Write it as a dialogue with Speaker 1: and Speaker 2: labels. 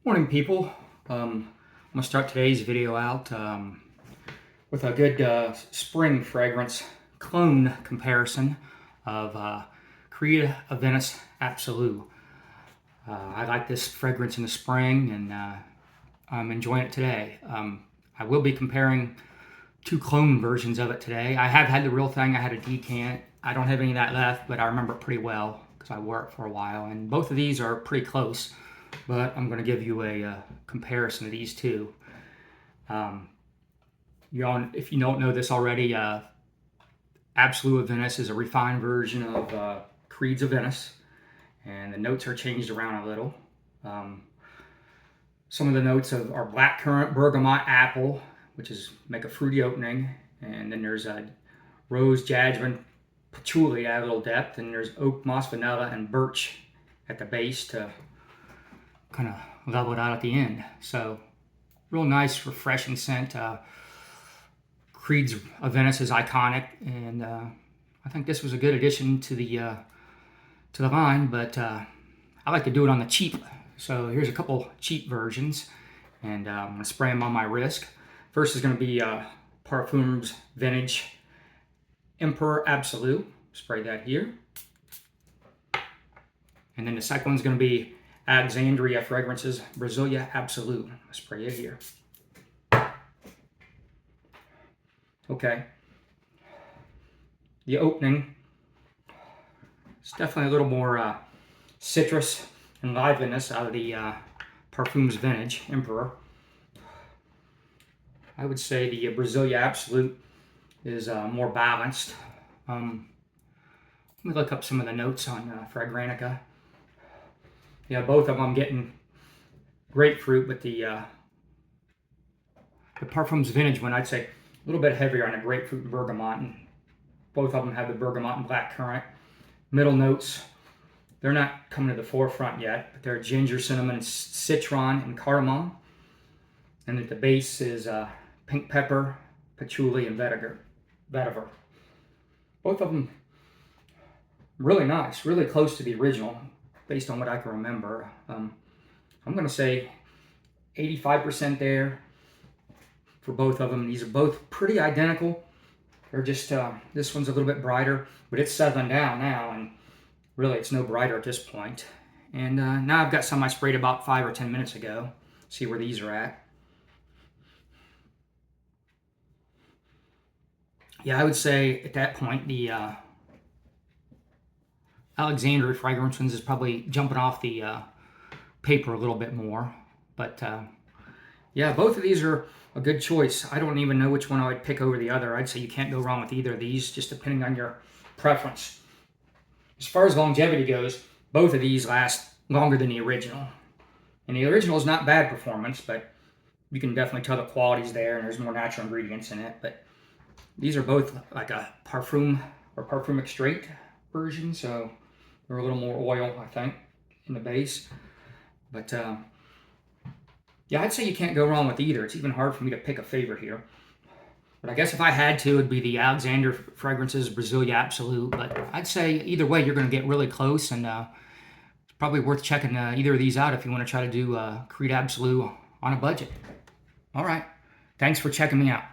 Speaker 1: Morning, people. I'm going to start today's video out with a good spring fragrance clone comparison of Creed Aventus Absolu. I like this fragrance in the spring, and I'm enjoying it today. I will be comparing two clone versions of it today. I have had the real thing. I had a decant. I don't have any of that left, but I remember it pretty well because I wore it for a while. And both of these are pretty close, but I'm going to give you a comparison of these two. If you don't know this already, Absolu Aventus is a refined version of Creed's Aventus, and the notes are changed around a little. Some of the notes are blackcurrant, bergamot, apple, which is make a fruity opening, and then there's rose, jasmine, patchouli at a little depth, and there's oak, moss, vanilla, and birch at the base to kind of level it out at the end. So real nice, refreshing scent. Creed's Aventus is iconic, and I think this was a good addition to the line, but I like to do it on the cheap. So here's a couple cheap versions, and I'm going to spray them on my wrist. First is going to be Parfums Vintage Emperor Absolu. Spray that here. And then the second one's going to be Alexandria Fragrances Brasilia Absolu. Spray it here. Okay. The opening, it's definitely a little more citrus and liveliness out of the Parfums Vintage Emperor. I would say the Brasilia Absolu is more balanced. Let me look up some of the notes on Fragrantica. Yeah, both of them getting grapefruit, but the Parfums Vintage one, I'd say a little bit heavier on the grapefruit and bergamot. And both of them have the bergamot and blackcurrant. Middle notes, they're not coming to the forefront yet, but they're ginger, cinnamon, citron, and cardamom. And at the base is pink pepper, patchouli, and vetiver. Both of them really nice, really close to the original, based on what I can remember. I'm going to say 85% there for both of them. These are both pretty identical. They're just, this one's a little bit brighter, but it's settling down now, and really it's no brighter at this point. And now I've got some I sprayed about 5 or 10 minutes ago. See where these are at. Yeah, I would say at that point the Alexandria fragrance ones is probably jumping off the paper a little bit more. But yeah, both of these are a good choice. I don't even know which one I would pick over the other. I'd say you can't go wrong with either of these, just depending on your preference. As far as longevity goes, both of these last longer than the original. And the original is not bad performance, but you can definitely tell the quality's there, and there's more natural ingredients in it. But these are both like a parfum or parfum extrait version, so they're a little more oil, I think, in the base. But yeah, I'd say you can't go wrong with either. It's even hard for me to pick a favorite here. But I guess if I had to, it'd be the Alexandria Fragrances Brasilia Absolu. But I'd say either way, you're going to get really close, and it's probably worth checking either of these out if you want to try to do Creed Absolu on a budget. All right. Thanks for checking me out.